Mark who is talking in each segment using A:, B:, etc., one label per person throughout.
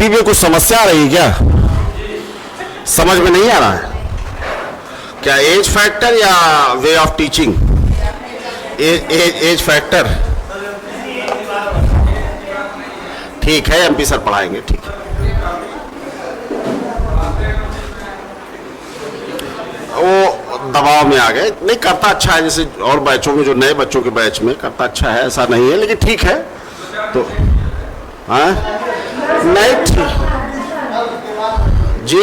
A: हिंदी में कुछ समस्या आ रही है क्या? समझ में नहीं आ रहा है क्या? एज फैक्टर या way of teaching? Age factor. ठीक है, एमपी सर पढ़ाएंगे। ठीक है, वो दबाव में आ गए। नहीं, करता अच्छा है, जैसे और बैचों में, जो नए बच्चों के बैच में करता अच्छा है, ऐसा नहीं है, लेकिन ठीक है। तो हाँ, नहीं ठीक जी।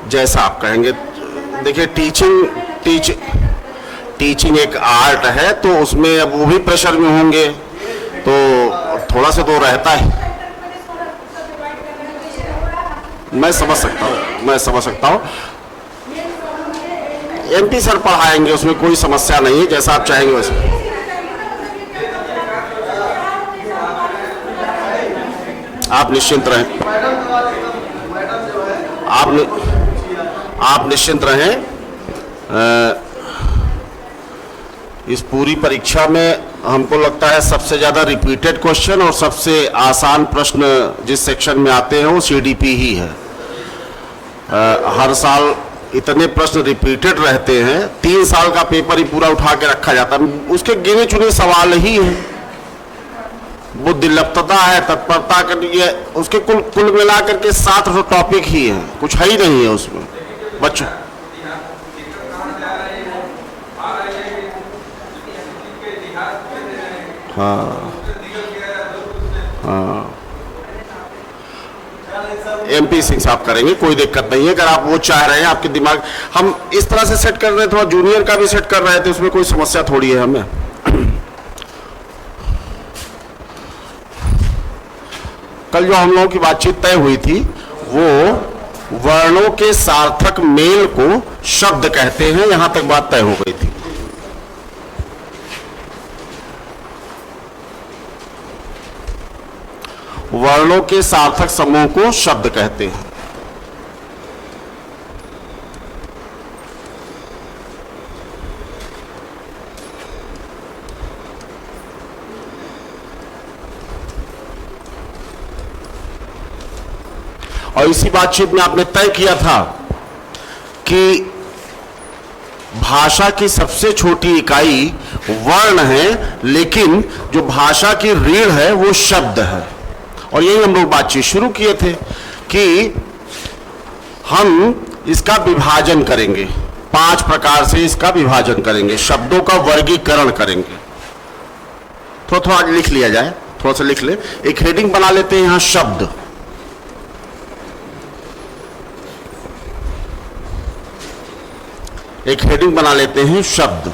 A: जैसा आप कहेंगे। देखिए, टीचिंग एक आर्ट है, तो उसमें अब वो भी प्रेशर में होंगे, तो थोड़ा सा तो रहता है। मैं समझ सकता हूँ। एमपी सर पढ़ाएंगे, उसमें कोई समस्या नहीं है, जैसा आप चाहेंगे वैसे। आप निश्चिंत रहें, आप निश्चिंत रहें। इस पूरी परीक्षा में हमको लगता है सबसे ज़्यादा रिपीटेड क्वेश्चन और सबसे आसान प्रश्न जिस सेक्शन में आते हैं वो सीडीपी ही है। हर साल इतने प्रश्न रिपीटेड रहते हैं, 3 साल का पेपर ही पूरा उठा के रखा जाता है, उसके गिने चुने सवाल ही हैं। बुद्धिलप्तता है, तत्परता के लिए, उसके कुल मिला करके 7 टॉपिक ही हैं, कुछ है ही नहीं है उसमें बच्चों। हाँ हाँ, एमपी सिंह साहब करेंगे, कोई दिक्कत नहीं है। अगर आप वो चाह रहे हैं, आपके दिमाग, हम इस तरह से सेट कर रहे थे, थोड़ा जूनियर का भी सेट कर रहे थे, उसमें कोई समस्या थोड़ी है हमें। कल जो हम लोगों की बातचीत तय हुई थी, वो वर्णों के सार्थक मेल को शब्द कहते हैं, यहां तक बात तय हो गई थी। वर्णों के सार्थक समूह को शब्द कहते हैं। और इसी बातचीत में आपने तय किया था कि भाषा की सबसे छोटी इकाई वर्ण है, लेकिन जो भाषा की रीढ़ है वो शब्द है। और यही हम लोग बातचीत शुरू किए थे कि हम इसका विभाजन करेंगे, 5 प्रकार से इसका विभाजन करेंगे, शब्दों का वर्गीकरण करेंगे। थोड़ा लिख लिया जाए, थोड़ा सा लिख ले। एक हेडिंग बना लेते हैं यहां, शब्द। एक हेडिंग बना लेते हैं, शब्द।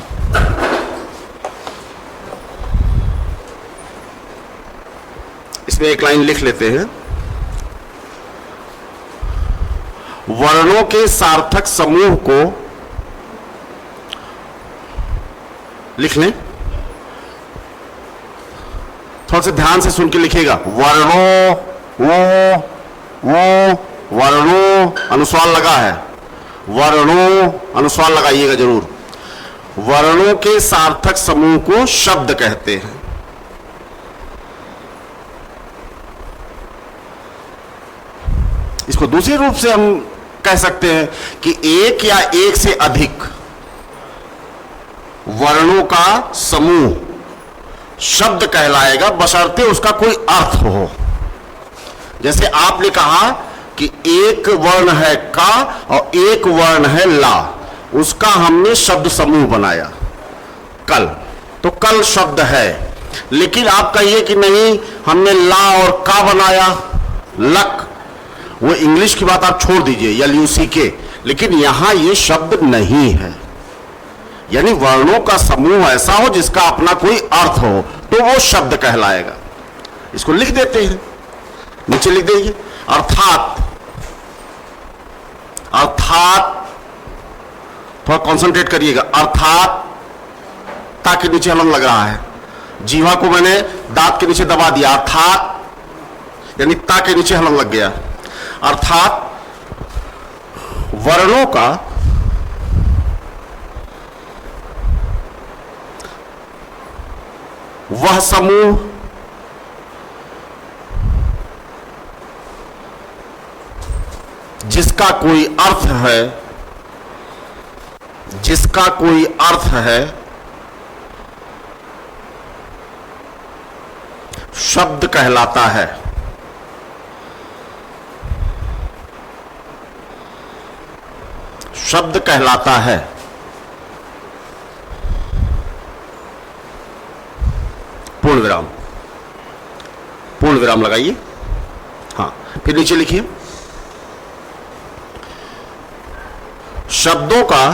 A: इसमें एक लाइन लिख लेते हैं, वर्णों के सार्थक समूह को लिख लें। थोड़ा सा ध्यान से सुन के लिखिएगा। वर्णों, वो वर्णों, अनुस्वार लगा है, वर्णों, अनुस्वार लगाइएगा जरूर। वर्णों के सार्थक समूह को शब्द कहते हैं। इसको दूसरे रूप से हम कह सकते हैं कि एक या एक से अधिक वर्णों का समूह शब्द कहलाएगा, बशर्ते उसका कोई अर्थ हो। जैसे आपने कहा कि एक वर्ण है का और एक वर्ण है ला, उसका हमने शब्द समूह बनाया कल, तो कल शब्द है। लेकिन आप कहिए कि नहीं, हमने ला और का बनाया, लक, वो इंग्लिश की बात आप छोड़ दीजिए, LUCK, लेकिन यहां ये शब्द नहीं है। यानी वर्णों का समूह ऐसा हो जिसका अपना कोई अर्थ हो, तो वो शब्द कहलाएगा। इसको लिख देते हैं, नीचे लिख देंगे, अर्थात। अर्थात, थोड़ा कंसंट्रेट करिएगा, अर्थात ताकि नीचे हलन लग रहा है, जीवा को मैंने दांत के नीचे दबा दिया, अर्थात यानी ता के नीचे हलन लग गया। अर्थात वर्णों का वह समूह जिसका कोई अर्थ है, जिसका कोई अर्थ है, शब्द कहलाता है। शब्द कहलाता है। पूर्ण विराम, पूर्ण विराम लगाइए। हाँ, फिर नीचे लिखिए, शब्दों का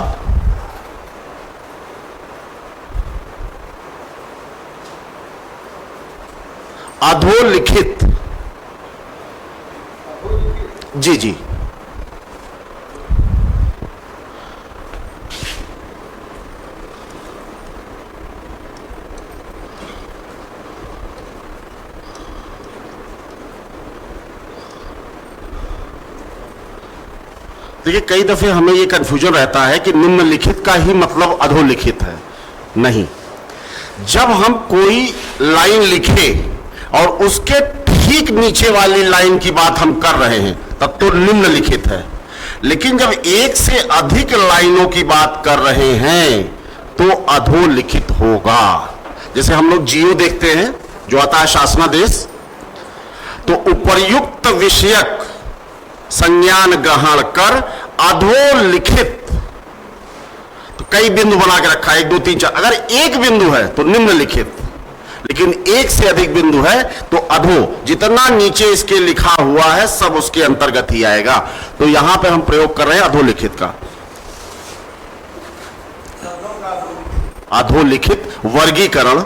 A: अधोलिखित, जी जी, देखिए कई दफे हमें यह कंफ्यूजन रहता है कि निम्नलिखित का ही मतलब अधोलिखित है। नहीं, जब हम कोई लाइन लिखे और उसके ठीक नीचे वाली लाइन की बात हम कर रहे हैं तब तो निम्नलिखित है, लेकिन जब एक से अधिक लाइनों की बात कर रहे हैं तो अधोलिखित होगा। जैसे हम लोग जियो देखते हैं जो आता है शासनादेश, तो उपर्युक्त विषयक संज्ञान ग्रहण कर अधोलिखित, तो कई बिंदु बना के रखा है, 1 2 3 4। अगर एक बिंदु है तो निम्नलिखित, लेकिन एक से अधिक बिंदु है तो अधो। जितना नीचे इसके लिखा हुआ है सब उसके अंतर्गत ही आएगा। तो यहां पे हम प्रयोग कर रहे हैं अधोलिखित का। अधोलिखित वर्गीकरण,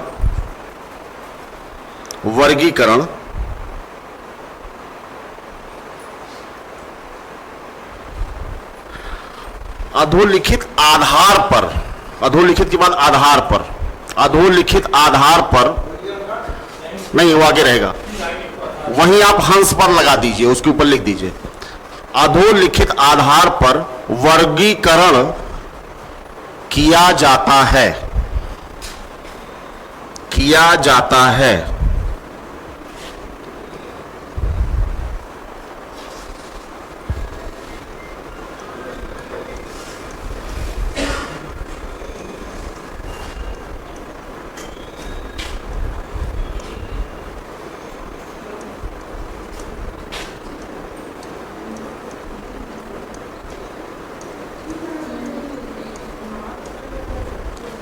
A: वर्गीकरण अधोलिखित आधार पर, अधोलिखित के बाद आधार पर, अधोलिखित आधार पर नहीं, वो आगे रहेगा, वहीं आप हंस पर लगा दीजिए, उसके ऊपर लिख दीजिए, अधोलिखित आधार पर वर्गीकरण किया जाता है, किया जाता है।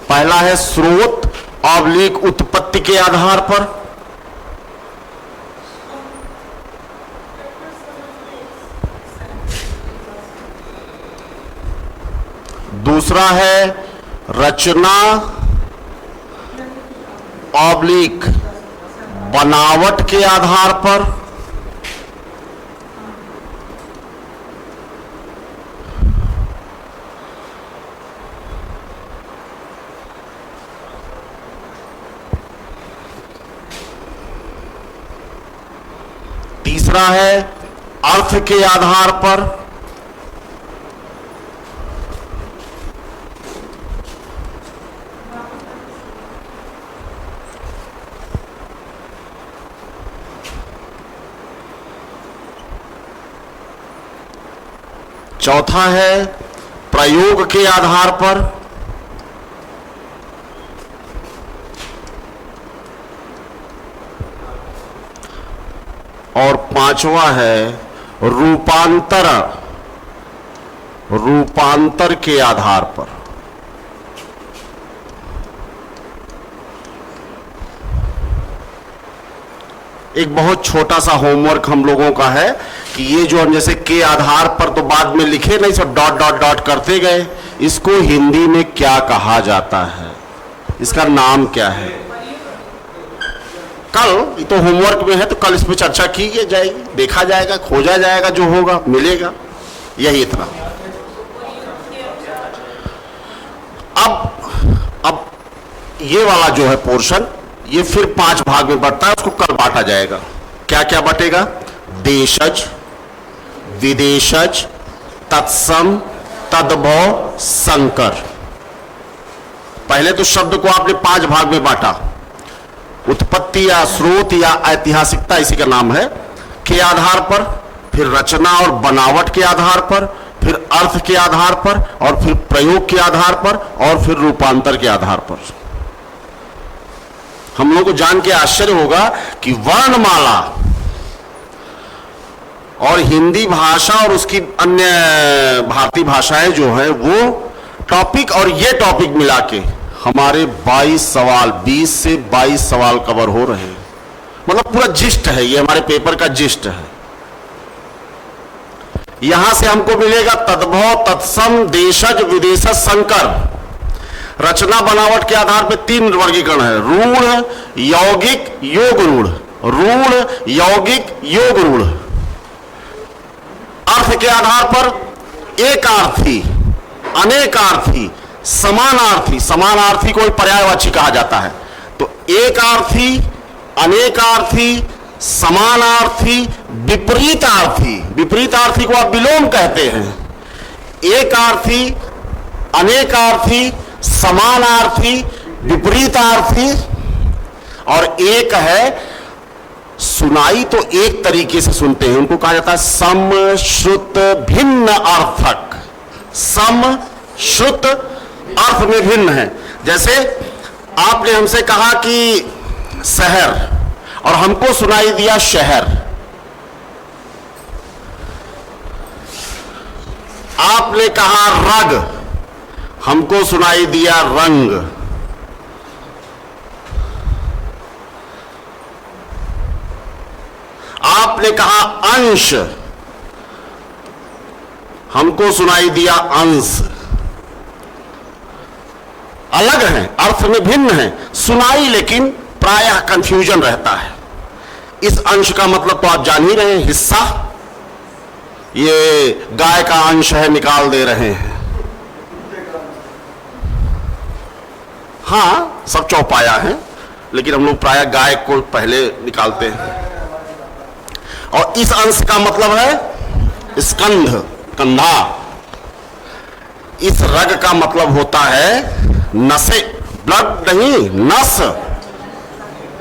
A: पहला है स्रोत ऑब्लिक उत्पत्ति के आधार पर, दूसरा है रचना ऑब्लिक बनावट के आधार पर, तीसरा है अर्थ के आधार पर, चौथा है प्रयोग के आधार पर, और पांचवा है रूपांतर, रूपांतर के आधार पर। एक बहुत छोटा सा होमवर्क हम लोगों का है कि ये जो हम जैसे के आधार पर तो बाद में लिखे नहीं, सब डॉट डॉट डॉट करते गए, इसको हिंदी में क्या कहा जाता है, इसका नाम क्या है? कल तो होमवर्क में है तो कल इस पर चर्चा की जाएगी, देखा जाएगा, खोजा जाएगा, जो होगा मिलेगा। यही इतना। अब ये वाला जो है पोर्शन, ये फिर 5 भाग में बढ़ता है, उसको कल बांटा जाएगा। क्या क्या बटेगा? देशज, विदेशज, तत्सम, तद्भव, संकर। पहले तो शब्द को आपने 5 भाग में बांटा, उत्पत्ति या स्रोत या ऐतिहासिकता इसी का नाम है, के आधार पर, फिर रचना और बनावट के आधार पर, फिर अर्थ के आधार पर, और फिर प्रयोग के आधार पर, और फिर रूपांतर के आधार पर। हम लोगों को जान के आश्चर्य होगा कि वर्णमाला और हिंदी भाषा और उसकी अन्य भारतीय भाषाएं जो है वो टॉपिक और ये टॉपिक मिला के हमारे 22 सवाल, 20 से 22 सवाल कवर हो रहे हैं। मतलब पूरा जिस्ट है, ये हमारे पेपर का जिस्ट है। यहां से हमको मिलेगा तद्भव, तत्सम, देशज, विदेशज, संकर। रचना बनावट के आधार पर 3 वर्गीकरण है, रूढ़, यौगिक, योग रूढ़। रूढ़, यौगिक, योग रूढ़। अर्थ के आधार पर एकार्थी, अनेकार्थी, समानार्थी। समानार्थी को पर्यायवाची कहा जाता है। तो एकार्थी, अनेकार्थी, समानार्थी, विपरीतार्थी। विपरीतार्थी को आप विलोम कहते हैं। एकार्थी, अनेकार्थी, समानार्थी, विपरीतार्थी, और एक है सुनाई तो एक तरीके से सुनते हैं, उनको कहा जाता है सम, श्रुत, भिन्न अर्थक। सम, श्रुत, अर्थ में भिन्न है। जैसे आपने हमसे कहा कि शहर और हमको सुनाई दिया शहर। आपने कहा रग, हमको सुनाई दिया रंग। आपने कहा अंश, हमको सुनाई दिया अंश। अलग है, अर्थ में भिन्न है, सुनाई लेकिन प्रायः कंफ्यूजन रहता है। इस अंश का मतलब तो आप जान ही रहे हैं, हिस्सा। ये गाय का अंश है, निकाल दे रहे हैं। हाँ, सब चौपाया है, लेकिन हम लोग प्रायः गाय को पहले निकालते हैं। और इस अंश का मतलब है स्कंध, कंधा। इस रग का मतलब होता है नसें, ब्लड नहीं, नस,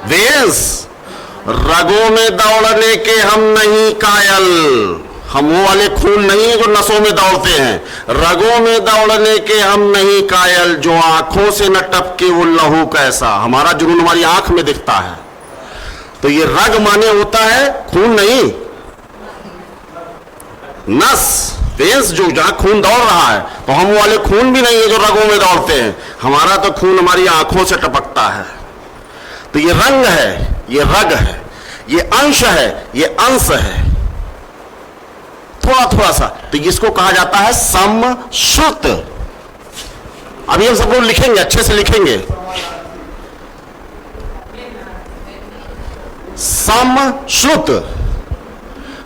A: वेंस। रगों में दौड़ने के हम नहीं कायल। हम वो वाले खून नहीं है जो नसों में दौड़ते हैं। रगों में दौड़ने के हम नहीं कायल, जो आंखों से न टपके वो लहू कैसा। हमारा जुनून हमारी आंख में दिखता है। तो ये रग माने होता है खून नहीं, नस, वेंस, जो जहां खून दौड़ रहा है। तो हम वाले खून भी नहीं है जो रगों में दौड़ते हैं। हमारा तो खून हमारी आंखों से टपकता है। तो ये रंग है, ये रग है, ये अंश है, ये अंश है, थोड़ा थोड़ा सा। तो इसको कहा जाता है सम, श्रुत। अभी हम सब लोग लिखेंगे, अच्छे से लिखेंगे। सम, श्रुत,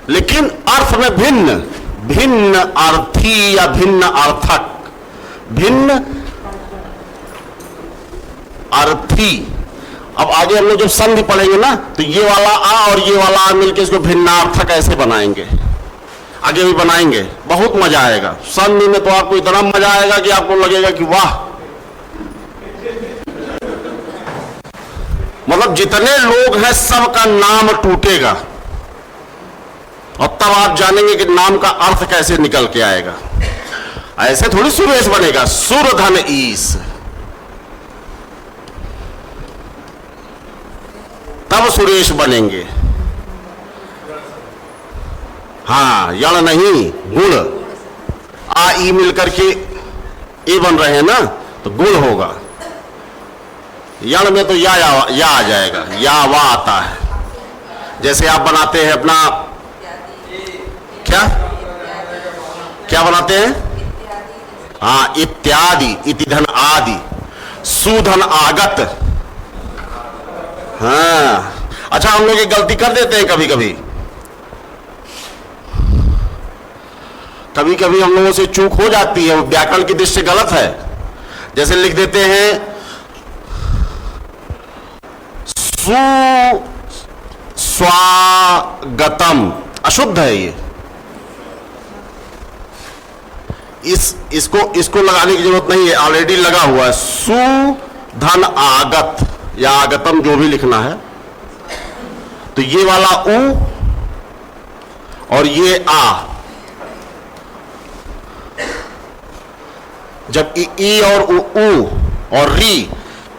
A: लेकिन अर्थ में भिन्न। भिन्न अर्थी या भिन्न अर्थक। भिन्न अर्थी। अब आगे हम लोग जब संधि पढ़ेंगे ना, तो ये वाला आ और ये वाला आ मिलकर इसको भिन्नार्थक ऐसे बनाएंगे। आगे भी बनाएंगे, बहुत मजा आएगा। संधि में तो आपको इतना मजा आएगा कि आपको लगेगा कि वाह, मतलब जितने लोग हैं सबका नाम टूटेगा। और तब आप जानेंगे कि नाम का अर्थ कैसे निकल के आएगा। ऐसे थोड़ी सुरेश बनेगा, सुर धन ईस, तब सुरेश बनेंगे। हाँ, यण नहीं, गुण। आ ई मिलकर के ए बन रहे हैं ना, तो गुण होगा। यण में तो या आ जाएगा, या वा आता है। जैसे आप बनाते हैं अपना क्या क्या बनाते हैं? हाँ, इत्यादि, इति धन आदि, सुधन आगत। हाँ, अच्छा, हम लोग एक गलती कर देते हैं कभी कभी। कभी कभी हम लोगों से चूक हो जाती है, वो व्याकरण की दृष्टि से गलत है। जैसे लिख देते हैं स्वागतम, अशुद्ध है ये। इसको लगाने की जरूरत नहीं है, ऑलरेडी लगा हुआ है। सु धन आगत, या आगतम, जो भी लिखना है। तो ये वाला उ और ये आ, जब ई और उ और री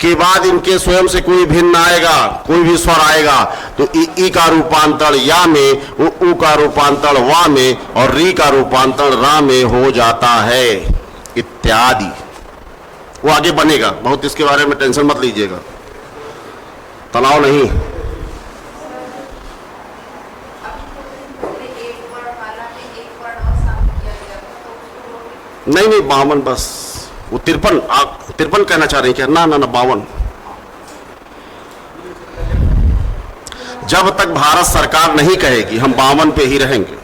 A: के बाद इनके स्वयं से कोई भिन्न आएगा, कोई भी स्वर आएगा, तो ई का रूपांतर या में, उ का रूपांतर वा में और री का रूपांतर रा में हो जाता है, इत्यादि। वो आगे बनेगा, बहुत इसके बारे में टेंशन मत लीजिएगा, तनाव नहीं। नहीं नहीं 52 बस, वो 53, आप 53 कहना चाह रहे हैं क्या? ना ना ना 52। जब तक भारत सरकार नहीं कहेगी हम 52 पे ही रहेंगे।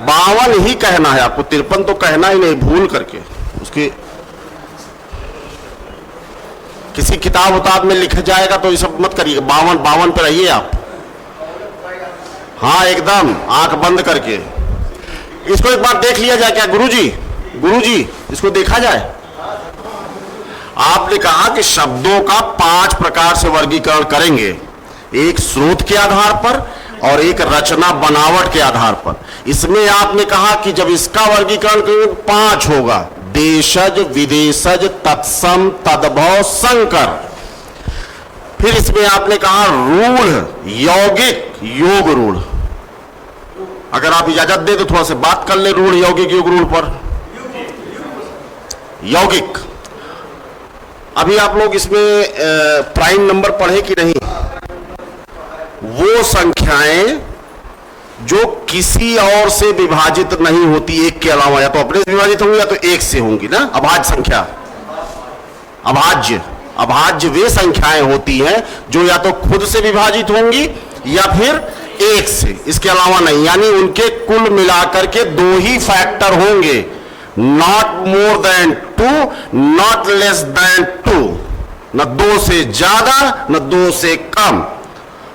A: 52 ही कहना है आपको, 53 तो कहना ही नहीं, भूल करके उसकी किसी किताब उताब में लिखा जाएगा तो ये सब मत करिएगा। 52 पे रहिए आप, हाँ एकदम आंख बंद करके। इसको एक बार देख लिया जाए क्या गुरुजी? गुरुजी इसको देखा जाए। आपने कहा कि शब्दों का 5 प्रकार से वर्गीकरण करेंगे, एक स्रोत के आधार पर और एक रचना बनावट के आधार पर। इसमें आपने कहा कि जब इसका वर्गीकरण करेंगे 5 होगा, देशज, विदेशज, तत्सम, तद्भव, संकर। फिर इसमें आपने कहा रूढ़, यौगिक, योग रूढ़। अगर आप इजाजत दे तो थोड़ा सा बात कर ले रूढ़, यौगिक, योग रूढ़ पर। यौगिक, अभी आप लोग इसमें प्राइम नंबर पढ़े कि नहीं? वो संख्याएं जो किसी और से विभाजित नहीं होती, एक के अलावा, या तो अपने से विभाजित होंगी या तो एक से होंगी ना, अभाज्य संख्या। अभाज्य, अभाज्य वे संख्याएं होती हैं जो या तो खुद से विभाजित होंगी या फिर एक से, इसके अलावा नहीं। यानी उनके कुल मिलाकर के 2 ही फैक्टर होंगे, not more than 2, not less than 2, न 2 से ज्यादा न 2 से कम।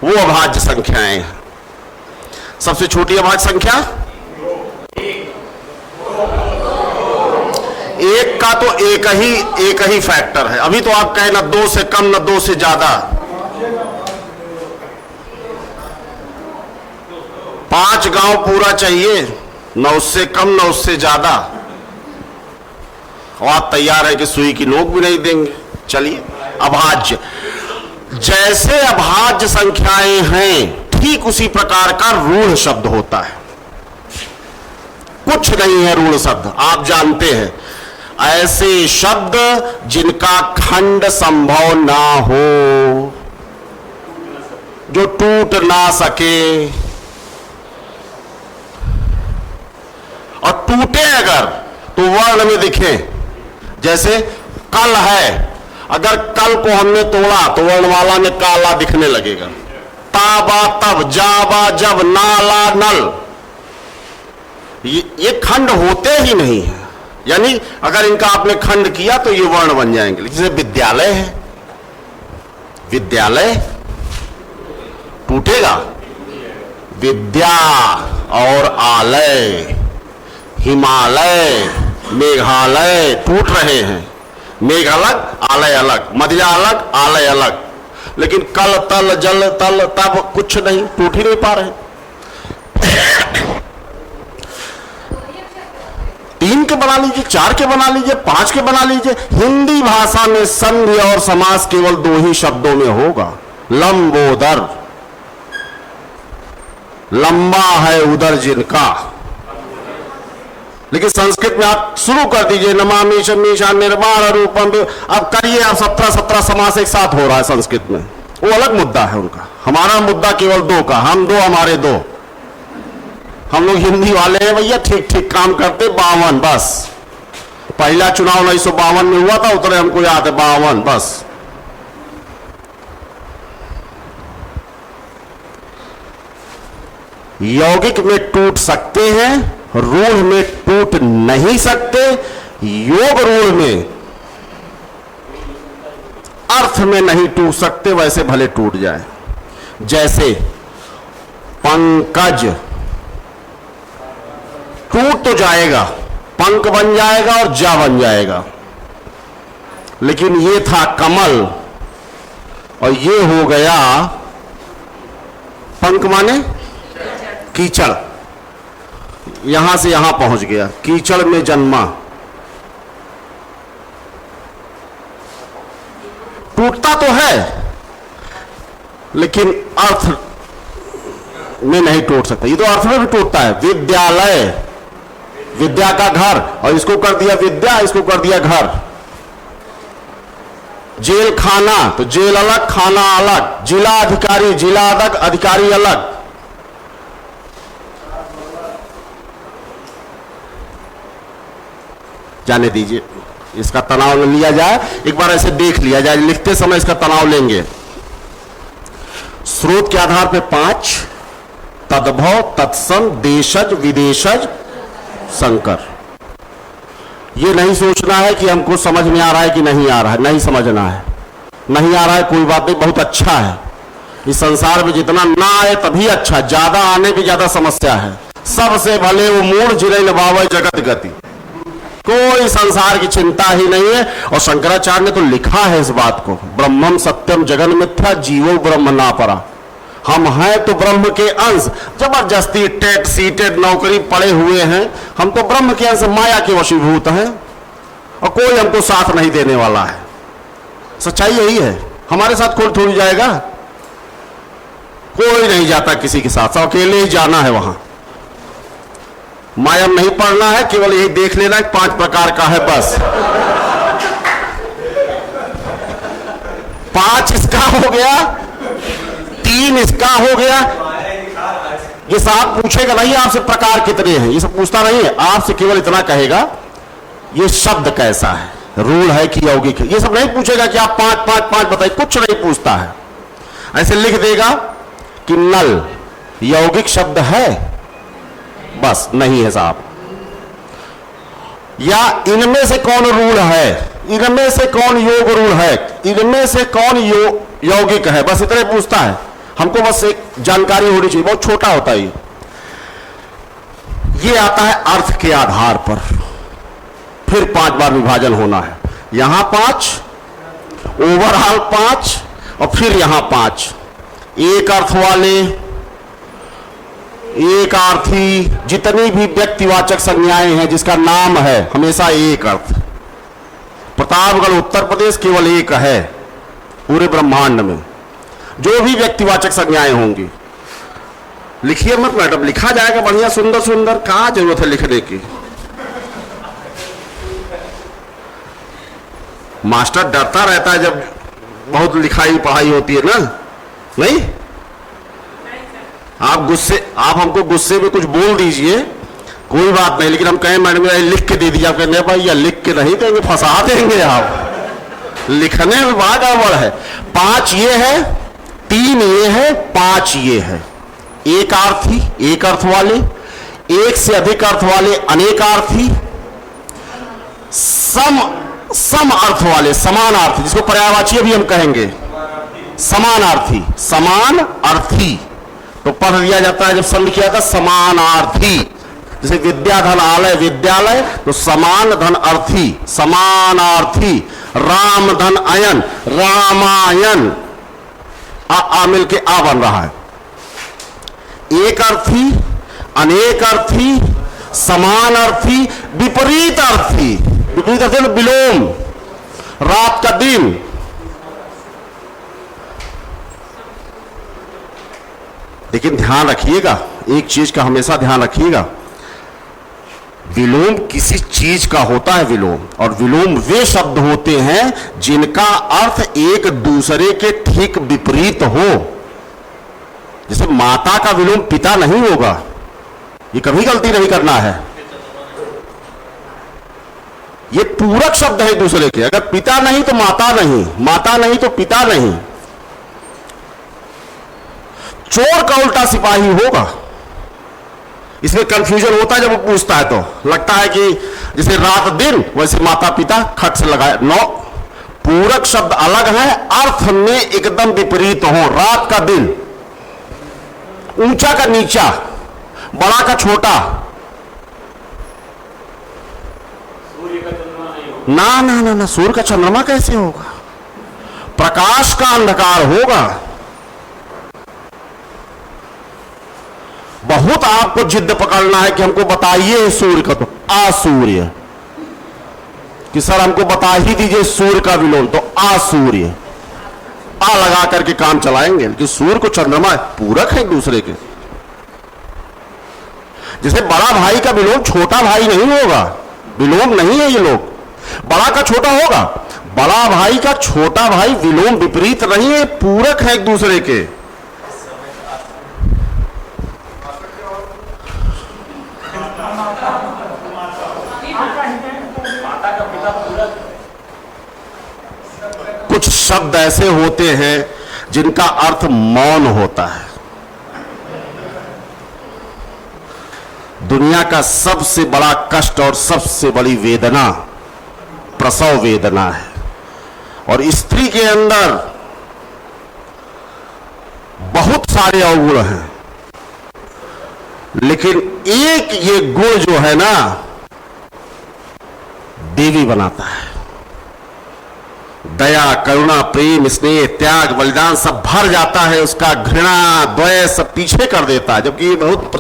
A: वो अभाज्य संख्याएं हैं। सबसे छोटी अभाज्य संख्या एक का तो एक ही फैक्टर है। अभी तो आप कहें ना 2 से कम न 2 से ज्यादा। 5 गांव पूरा चाहिए, न उससे कम न उससे ज्यादा। और आप तैयार है कि सुई की नोक भी नहीं देंगे। चलिए, अभाज्य, जैसे अभाज्य संख्याएं हैं ठीक उसी प्रकार का रूढ़ शब्द होता है। कुछ नहीं है रूढ़ शब्द, आप जानते हैं, ऐसे शब्द जिनका खंड संभव ना हो, जो टूट ना सके, और टूटे अगर तो वर्ण में दिखे। जैसे कल है, अगर कल को हमने तोड़ा तो वर्णमाला में काला दिखने लगेगा। ताबा तब, जाबा जब, नाला नल, ये खंड होते ही नहीं है। यानी अगर इनका आपने खंड किया तो ये वर्ण बन जाएंगे। जैसे विद्यालय है, विद्यालय टूटेगा, विद्या और आलय, हिमालय, मेघालय टूट रहे हैं। मेघ अलग, आलय अलग, मदिरा अलग, आलय अलग। लेकिन कल, तल, जल, तल, तब कुछ नहीं, टूट ही नहीं पा रहे। 3 के बना लीजिए, 4 के बना लीजिए, 5 के बना लीजिए। हिंदी भाषा में संधि और समास केवल 2 ही शब्दों में होगा, लंबोदर, लंबा है उदर जिनका। लेकिन संस्कृत में आप शुरू कर दीजिए, नमामि शमीशा निर्माण रूपम, अब करिए आप 17 समास एक साथ हो रहा है संस्कृत में। वो अलग मुद्दा है उनका, हमारा मुद्दा केवल 2 का, हम 2 हमारे 2। हम लोग हिंदी वाले हैं भैया, ठीक ठीक काम करते। 52 बस, पहला चुनाव 1952 में हुआ था, उतरे हमको याद है 52 बस। यौगिक में टूट सकते हैं, रूढ़ में टूट नहीं सकते। योग रूढ़ में अर्थ में नहीं टूट सकते, वैसे भले टूट जाए। जैसे पंकज, टूट तो जाएगा, पंक बन जाएगा और जा बन जाएगा। लेकिन ये था कमल और ये हो गया पंख माने कीचड़। यहां से यहां पहुंच गया, कीचड़ में जन्मा। टूटता तो है लेकिन अर्थ में नहीं टूट सकता। ये तो अर्थ में भी टूटता है। विद्यालय, विद्या का घर, और इसको कर दिया विद्या, इसको कर दिया घर। जेल खाना, तो जेल अलग खाना अलग। जिला अधिकारी, जिला अलग अधिकारी अलग। जाने दीजिए, इसका तनाव न लिया जाए, एक बार ऐसे देख लिया जाए, लिखते समय इसका तनाव लेंगे। स्रोत के आधार पे 5, तद्भव, तत्सम, देशज, विदेशज, संकर। ये नहीं सोचना है कि हमको समझ में आ रहा है कि नहीं आ रहा है, नहीं समझना है। नहीं आ रहा है कोई बात नहीं, बहुत अच्छा है। इस संसार में जितना ना आए तभी अच्छा, ज्यादा आने भी ज्यादा समस्या है। सबसे भले वो मूढ़ जिले नभावे जगत गति, कोई संसार की चिंता ही नहीं है। और शंकराचार्य ने तो लिखा है इस बात को, ब्रह्मम सत्यम जगन मिथ्या जीवो ब्रह्म ना परा। हम हैं तो ब्रह्म के अंश, जबरदस्ती टेट सीटेड नौकरी पड़े हुए हैं, हम तो ब्रह्म के अंश, माया के वशीभूत हैं और कोई हमको साथ नहीं देने वाला है। सच्चाई यही है। हमारे साथ कोई थोड़ी जाएगा, कोई नहीं जाता किसी के साथ, सब अकेले ही जाना है वहां। माया नहीं पढ़ना है, केवल यही देख लेना है 5 प्रकार का है बस। 5 इसका हो गया, 3 इसका हो गया। ये साहब पूछेगा नहीं आपसे प्रकार कितने हैं, ये सब पूछता नहीं है। आपसे केवल इतना कहेगा ये शब्द कैसा है, रूढ़ है कि यौगिक है। ये सब नहीं पूछेगा कि आप 5 5 5 बताइए, कुछ नहीं पूछता है। ऐसे लिख देगा कि नल यौगिक शब्द है, बस नहीं है साहब। या इनमें से कौन रूढ़ है, इनमें से कौन योग रूढ़ है, इनमें से कौन यौगिक है, बस इतने पूछता है। हमको बस एक जानकारी होनी चाहिए, बहुत छोटा होता है ये आता है अर्थ के आधार पर। फिर 5 बार विभाजन होना है। यहां 5, ओवरऑल 5, और फिर यहां 5। एक अर्थ वाले, एक अर्थी, जितनी भी व्यक्तिवाचक संज्ञाएं हैं जिसका नाम है हमेशा एक अर्थ। प्रतापगढ़ उत्तर प्रदेश केवल एक है पूरे ब्रह्मांड में। जो भी व्यक्तिवाचक संज्ञाएं होंगी, लिखिए मत मैडम, लिखा जाएगा बढ़िया सुंदर सुंदर, कहां जरूरत है लिखने की। मास्टर डरता रहता है जब बहुत लिखाई पढ़ाई होती है ना। नहीं, आप हमको गुस्से में कुछ बोल दीजिए, कोई बात नहीं, लेकिन हम कहें मैडम लिख के दे दिया, कहने भाई या लिख के नहीं देंगे, फंसा देंगे आप। लिखने में बड़ा गड़बड़ है। 5 ये है, 3 ये है, 5 ये है। एक अर्थी, एक अर्थ वाले, एक से अधिक अर्थ वाले, अनेकार्थी, सम अर्थ वाले, समानार्थी, जिसको पर्यायवाची भी हम कहेंगे, समानार्थी, समान अर्थी। तो पढ़ दिया जाता है जब सम किया था समानार्थी। जैसे विद्या धन आलय विद्यालय, तो समान धन अर्थी, समानार्थी। राम धन अयन, रामायण, आ मिल के आ बन रहा है। एक अर्थी, अनेक अर्थी, समान अर्थी, विपरीत अर्थी। विपरीत अर्थी मतलब विलोम, रात का दिन। लेकिन ध्यान रखिएगा, एक चीज का हमेशा ध्यान रखिएगा, विलोम किसी चीज का होता है विलोम, और विलोम वे शब्द होते हैं जिनका अर्थ एक दूसरे के ठीक विपरीत हो। जैसे माता का विलोम पिता नहीं होगा, ये कभी गलती नहीं करना है। ये पूरक शब्द है दूसरे के। अगर पिता नहीं तो माता नहीं, माता नहीं तो पिता नहीं। चोर का उल्टा सिपाही होगा। इसमें कंफ्यूजन होता है जब वो पूछता है, तो लगता है कि जैसे रात दिन वैसे माता पिता, खट से लगाए। नो, पूरक शब्द अलग है, अर्थ में एकदम विपरीत हो। रात का दिन, ऊंचा का नीचा, बड़ा का छोटा, ना ना ना ना, सूर्य का चंद्रमा कैसे होगा? प्रकाश का अंधकार होगा। बहुत आपको जिद पकड़ना है कि हमको बताइए सूर्य का, तो आसूर्य, कि सर हमको बता ही दीजिए सूर्य का विलोम, तो आसूर्य, आ लगा करके काम चलाएंगे। लेकिन सूर्य को चंद्रमा पूरक है एक दूसरे के। जैसे बड़ा भाई का विलोम छोटा भाई नहीं होगा, विलोम नहीं है ये लोग। बड़ा का छोटा होगा, बड़ा भाई का छोटा भाई विलोम विपरीत नहीं है, पूरक है एक दूसरे के। कुछ शब्द ऐसे होते हैं जिनका अर्थ मौन होता है। दुनिया का सबसे बड़ा कष्ट और सबसे बड़ी वेदना प्रसव वेदना है, और स्त्री के अंदर बहुत सारे अवगुण हैं, लेकिन एक ये गुण जो है ना, देवी बनाता है। दया, करुणा, प्रेम, स्नेह, त्याग, बलिदान सब भर जाता है उसका। घृणा, द्वेष सब पीछे कर देता है, जबकि ये बहुत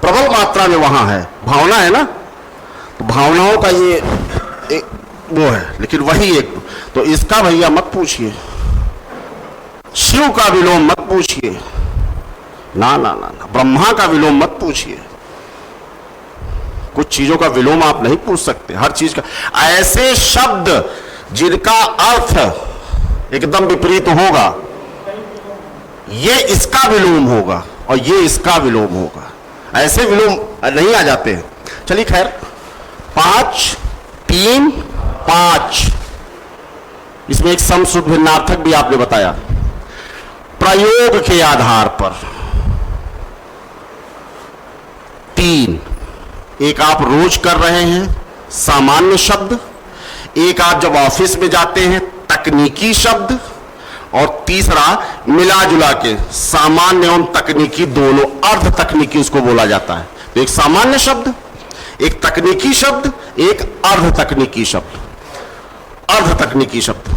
A: प्रबल मात्रा में वहां है। भावना है ना, तो भावनाओं का ये वो है, लेकिन वही एक। तो इसका भैया मत पूछिए, शिव का विलोम मत पूछिए, ना ना ना ना, ब्रह्मा का विलोम मत पूछिए। कुछ चीजों का विलोम आप नहीं पूछ सकते, हर चीज का। ऐसे शब्द जिनका अर्थ एकदम विपरीत होगा, ये इसका विलोम होगा और ये इसका विलोम होगा, ऐसे विलोम नहीं आ जाते हैं। चलिए खैर, 5, 3, 5, इसमें एक समश्रुत भिन्नार्थक भी आपने बताया। प्रयोग के आधार पर 3, एक आप रोज कर रहे हैं सामान्य शब्द, एक आप जब ऑफिस में जाते हैं तकनीकी शब्द, और तीसरा मिला जुला के सामान्य एवं तकनीकी दोनों, अर्ध तकनीकी उसको बोला जाता है। तो एक सामान्य शब्द, एक तकनीकी शब्द, एक अर्ध तकनीकी शब्द, अर्ध तकनीकी शब्द।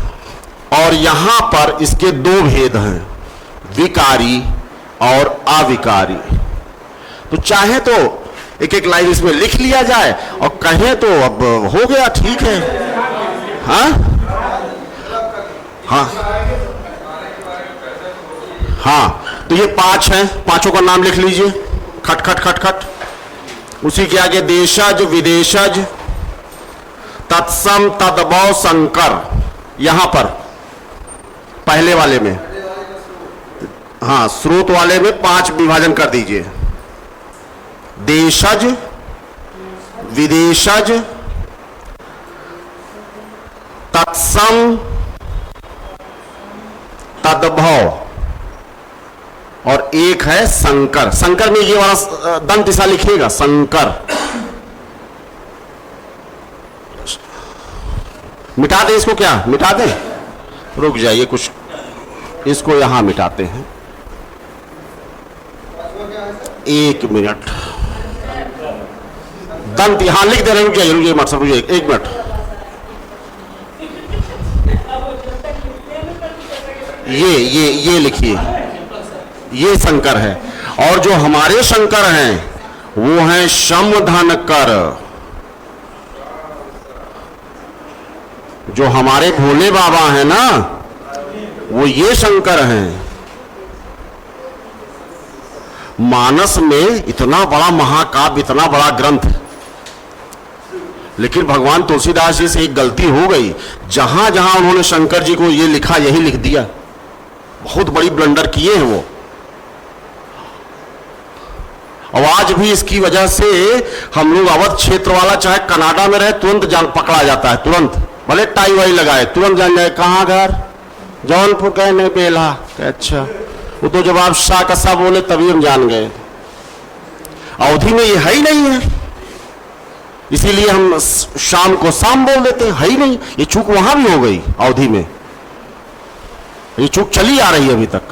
A: और यहां पर इसके 2 भेद हैं, विकारी और अविकारी। तो चाहे तो एक एक लाइन इसमें लिख लिया जाए, और कहें तो अब हो गया, ठीक है। हाँ हाँ हाँ, तो ये 5 हैं, पांचों का नाम लिख लीजिए, खट खट खट खट। उसी के आगे देशज, विदेशज, तत्सम, तदभव, संकर। यहां पर पहले वाले में, हाँ, स्रोत वाले में 5 विभाजन कर दीजिए। देशज, विदेशज, तत्सम, तदभव, और एक है संकर। संकर में ये वाला दंत ऐसा लिखिएगा, संकर। मिटा दे इसको, क्या मिटा दे? रुक जाइए, कुछ इसको यहां मिटाते हैं, 1 मिनट। दंत यहां लिख दे रहे, रुक जाइए, रुक जाइए, 1 मिनट। ये लिखिए, ये शंकर है। और जो हमारे शंकर हैं वो हैं शम धन कर। जो हमारे भोले बाबा हैं ना, वो ये शंकर हैं। मानस में इतना बड़ा महाकाव्य, इतना बड़ा ग्रंथ, लेकिन भगवान तुलसीदास जी से एक गलती हो गई। जहां जहां उन्होंने शंकर जी को ये लिखा, यही लिख दिया। बहुत बड़ी ब्लंडर किए हैं वो। और आज भी इसकी वजह से हम लोग अवध क्षेत्र वाला चाहे कनाडा में रहे, तुरंत जान पकड़ा जाता है, तुरंत, भले टाई वाई लगाए, तुरंत जान जाए कहां घर, जौनपुर कहने बेला। अच्छा, वो तो जब आप शाह कसा बोले तभी हम जान गए। अवधि में ये है ही नहीं है, इसीलिए हम शाम को शाम बोल देते हैं, है ही नहीं। ये चूक वहां भी हो गई, अवधि में ये चूक चली आ रही है अभी तक।